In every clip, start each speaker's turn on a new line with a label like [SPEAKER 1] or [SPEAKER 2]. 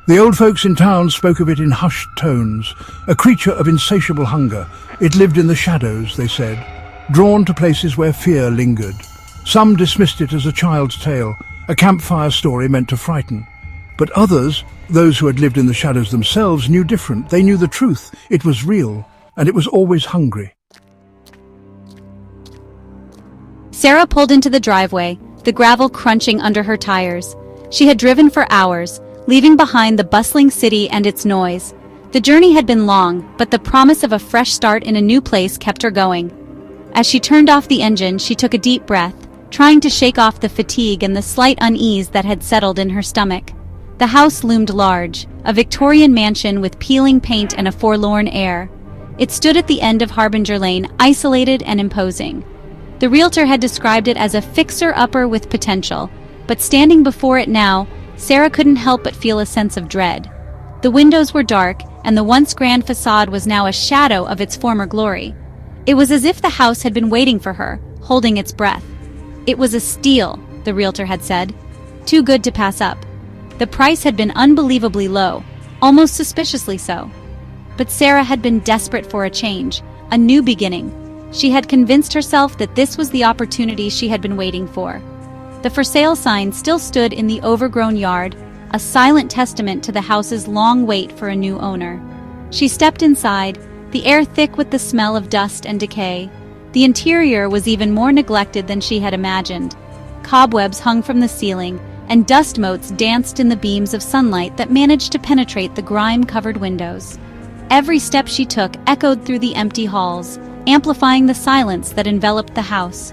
[SPEAKER 1] The old folks in town spoke of it in hushed tones, a creature of insatiable hunger. It lived in the shadows, they said, drawn to places where fear lingered. Some dismissed it as a child's tale, a campfire story meant to frighten. But others, those who had lived in the shadows themselves, knew different. They knew the truth. It was real, and it was always hungry.
[SPEAKER 2] Sarah pulled into the driveway, the gravel crunching under her tires. She had driven for hours, leaving behind the bustling city and its noise. The journey had been long, but the promise of a fresh start in a new place kept her going. As she turned off the engine, she took a deep breath, trying to shake off the fatigue and the slight unease that had settled in her stomach. The house loomed large, a Victorian mansion with peeling paint and a forlorn air. It stood at the end of Harbinger Lane, isolated and imposing. The realtor had described it as a fixer-upper with potential, but standing before it now, Sarah couldn't help but feel a sense of dread. The windows were dark, and the once grand facade was now a shadow of its former glory. It was as if the house had been waiting for her, holding its breath. It was a steal, the realtor had said. Too good to pass up. The price had been unbelievably low, almost suspiciously so. But Sarah had been desperate for a change, a new beginning. She had convinced herself that this was the opportunity she had been waiting for. The for sale sign still stood in the overgrown yard, a silent testament to the house's long wait for a new owner. She stepped inside, the air thick with the smell of dust and decay. The interior was even more neglected than she had imagined. Cobwebs hung from the ceiling, and dust motes danced in the beams of sunlight that managed to penetrate the grime-covered windows. Every step she took echoed through the empty halls, amplifying the silence that enveloped the house.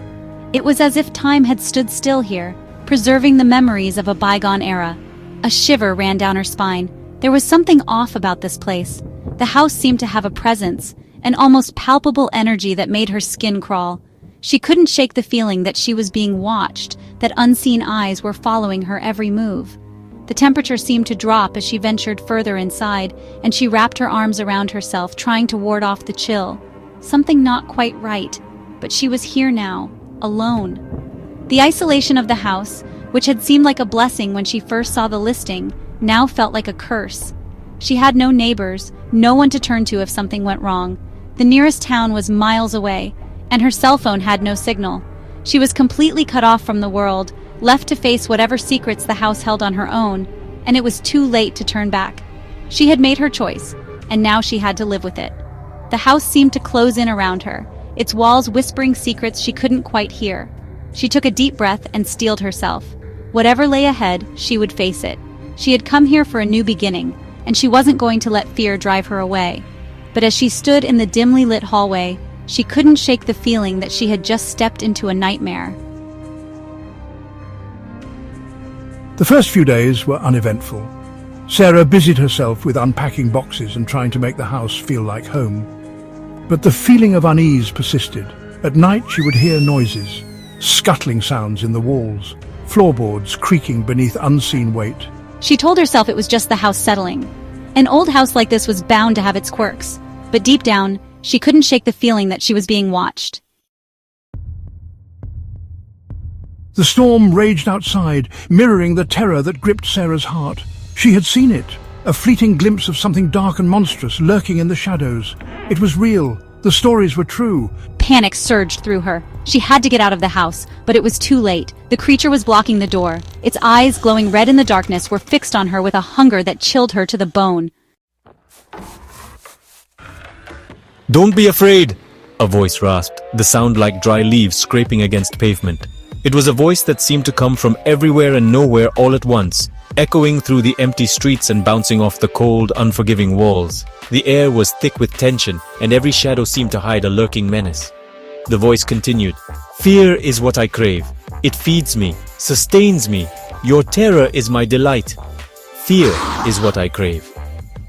[SPEAKER 2] It was as if time had stood still here, preserving the memories of a bygone era. A shiver ran down her spine. There was something off about this place. The house seemed to have a presence, an almost palpable energy that made her skin crawl. She couldn't shake the feeling that she was being watched, that unseen eyes were following her every move. The temperature seemed to drop as she ventured further inside, and she wrapped her arms around herself, trying to ward off the chill. Something not quite right, but she was here now, alone. The isolation of the house, which had seemed like a blessing when she first saw the listing, now felt like a curse. She had no neighbors, no one to turn to if something went wrong. The nearest town was miles away, and her cell phone had no signal. She was completely cut off from the world, left to face whatever secrets the house held on her own, and it was too late to turn back. She had made her choice, and now she had to live with it. The house seemed to close in around her, its walls whispering secrets she couldn't quite hear. She took a deep breath and steeled herself. Whatever lay ahead, she would face it. She had come here for a new beginning, and she wasn't going to let fear drive her away. But as she stood in the dimly lit hallway, she couldn't shake the feeling that she had just stepped into a nightmare.
[SPEAKER 1] The first few days were uneventful. Sarah busied herself with unpacking boxes and trying to make the house feel like home. But the feeling of unease persisted. At night she would hear noises, scuttling sounds in the walls, floorboards creaking beneath unseen weight.
[SPEAKER 2] She told herself it was just the house settling. An old house like this was bound to have its quirks, but deep down, she couldn't shake the feeling that she was being watched.
[SPEAKER 1] The storm raged outside, mirroring the terror that gripped Sarah's heart. She had seen it, a fleeting glimpse of something dark and monstrous lurking in the shadows. It was real. The stories were true.
[SPEAKER 2] Panic surged through her. She had to get out of the house, but it was too late. The creature was blocking the door. Its eyes, glowing red in the darkness, were fixed on her with a hunger that chilled her to the bone.
[SPEAKER 3] "Don't be afraid," a voice rasped, the sound like dry leaves scraping against pavement. It was a voice that seemed to come from everywhere and nowhere all at once, echoing through the empty streets and bouncing off the cold, unforgiving walls. The air was thick with tension, and every shadow seemed to hide a lurking menace. The voice continued, "Fear is what I crave. It feeds me, sustains me. Your terror is my delight. Fear is what I crave."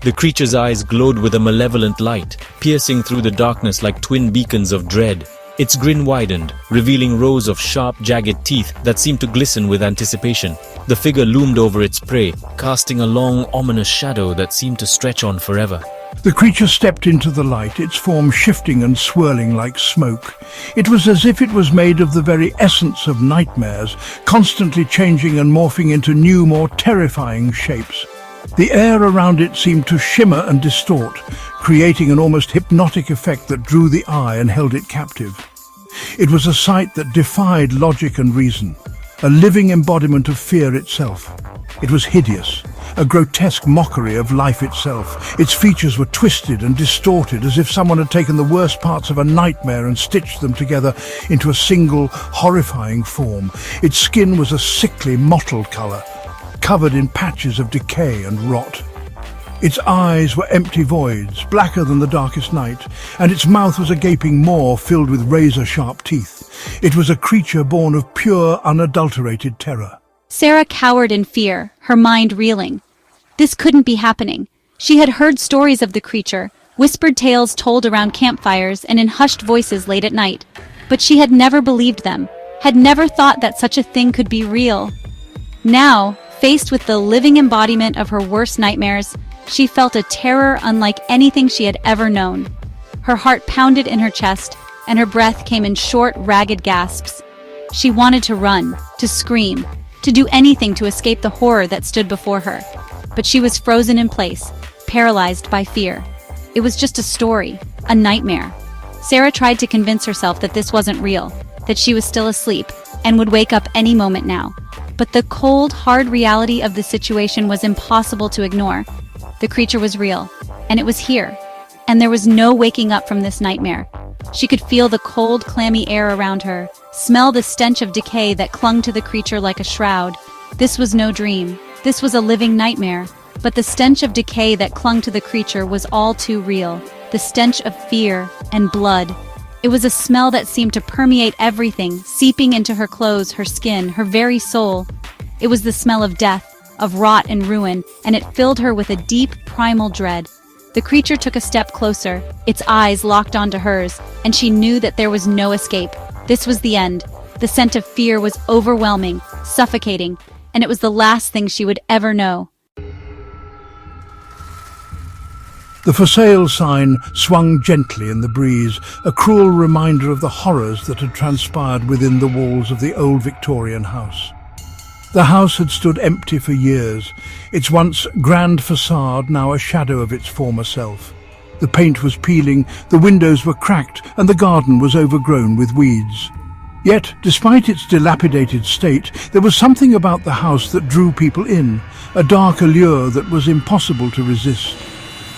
[SPEAKER 3] The creature's eyes glowed with a malevolent light, piercing through the darkness like twin beacons of dread. Its grin widened, revealing rows of sharp, jagged teeth that seemed to glisten with anticipation. The figure loomed over its prey, casting a long, ominous shadow that seemed to stretch on forever.
[SPEAKER 1] The creature stepped into the light, its form shifting and swirling like smoke. It was as if it was made of the very essence of nightmares, constantly changing and morphing into new, more terrifying shapes. The air around it seemed to shimmer and distort, creating an almost hypnotic effect that drew the eye and held it captive. It was a sight that defied logic and reason, a living embodiment of fear itself. It was hideous, a grotesque mockery of life itself. Its features were twisted and distorted, as if someone had taken the worst parts of a nightmare and stitched them together into a single, horrifying form. Its skin was a sickly, mottled color, covered in patches of decay and rot. Its eyes were empty voids, blacker than the darkest night, and its mouth was a gaping maw filled with razor-sharp teeth. It was a creature born of pure, unadulterated terror.
[SPEAKER 2] Sarah cowered in fear, her mind reeling. This couldn't be happening. She had heard stories of the creature, whispered tales told around campfires and in hushed voices late at night. But she had never believed them, had never thought that such a thing could be real. Now, faced with the living embodiment of her worst nightmares, she felt a terror unlike anything she had ever known. Her heart pounded in her chest, and her breath came in short, ragged gasps. She wanted to run, to scream, to do anything to escape the horror that stood before her. But she was frozen in place, paralyzed by fear. It was just a story, a nightmare. Sarah tried to convince herself that this wasn't real, that she was still asleep, and would wake up any moment now. But the cold, hard reality of the situation was impossible to ignore. The creature was real, and it was here. And there was no waking up from this nightmare. She could feel the cold, clammy air around her, smell the stench of decay that clung to the creature like a shroud. This was no dream. This was a living nightmare. But the stench of decay that clung to the creature was all too real. The stench of fear and blood. It was a smell that seemed to permeate everything, seeping into her clothes, her skin, her very soul. It was the smell of death, of rot and ruin, and it filled her with a deep, primal dread. The creature took a step closer, its eyes locked onto hers, and she knew that there was no escape. This was the end. The scent of fear was overwhelming, suffocating, and it was the last thing she would ever know.
[SPEAKER 1] The for sale sign swung gently in the breeze, a cruel reminder of the horrors that had transpired within the walls of the old Victorian house. The house had stood empty for years, its once grand facade now a shadow of its former self. The paint was peeling, the windows were cracked, and the garden was overgrown with weeds. Yet, despite its dilapidated state, there was something about the house that drew people in, a dark allure that was impossible to resist.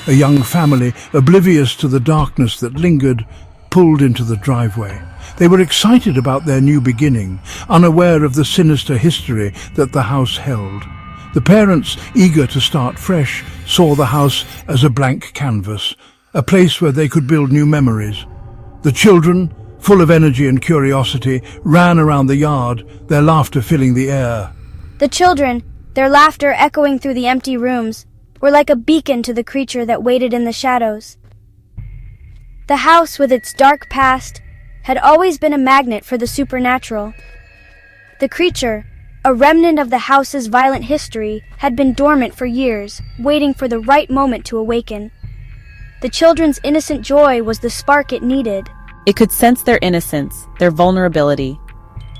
[SPEAKER 1] A young family, oblivious to the darkness that lingered, pulled into the driveway. They were excited about their new beginning, unaware of the sinister history that the house held. The parents, eager to start fresh, saw the house as a blank canvas, a place where they could build new memories. The children, full of energy and curiosity, ran around the yard, their laughter filling the air.
[SPEAKER 4] The children, their laughter echoing through the empty rooms, were like a beacon to the creature that waited in the shadows. The house, with its dark past, had always been a magnet for the supernatural. The creature, a remnant of the house's violent history, had been dormant for years, waiting for the right moment to awaken. The children's innocent joy was the spark it needed.
[SPEAKER 5] It could sense their innocence, their vulnerability.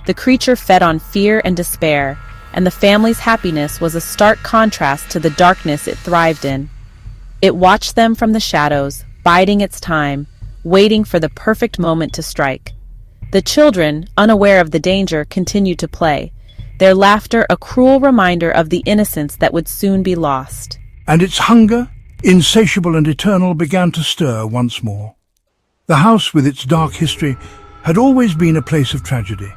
[SPEAKER 5] The creature fed on fear and despair, and the family's happiness was a stark contrast to the darkness it thrived in. It watched them from the shadows, biding its time, waiting for the perfect moment to strike. The children, unaware of the danger, continued to play, their laughter a cruel reminder of the innocence that would soon be lost.
[SPEAKER 1] And its hunger, insatiable and eternal, began to stir once more. The house, with its dark history, had always been a place of tragedy.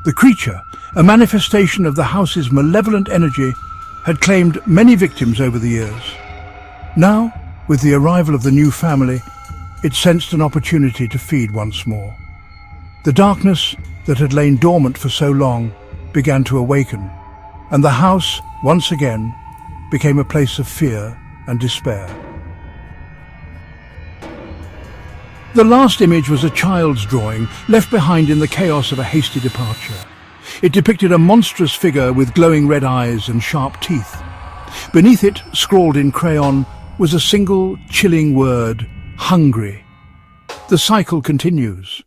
[SPEAKER 1] The creature, a manifestation of the house's malevolent energy, had claimed many victims over the years. Now, with the arrival of the new family, it sensed an opportunity to feed once more. The darkness that had lain dormant for so long began to awaken, and the house, once again, became a place of fear and despair. The last image was a child's drawing, left behind in the chaos of a hasty departure. It depicted a monstrous figure with glowing red eyes and sharp teeth. Beneath it, scrawled in crayon, was a single chilling word: hungry. The cycle continues.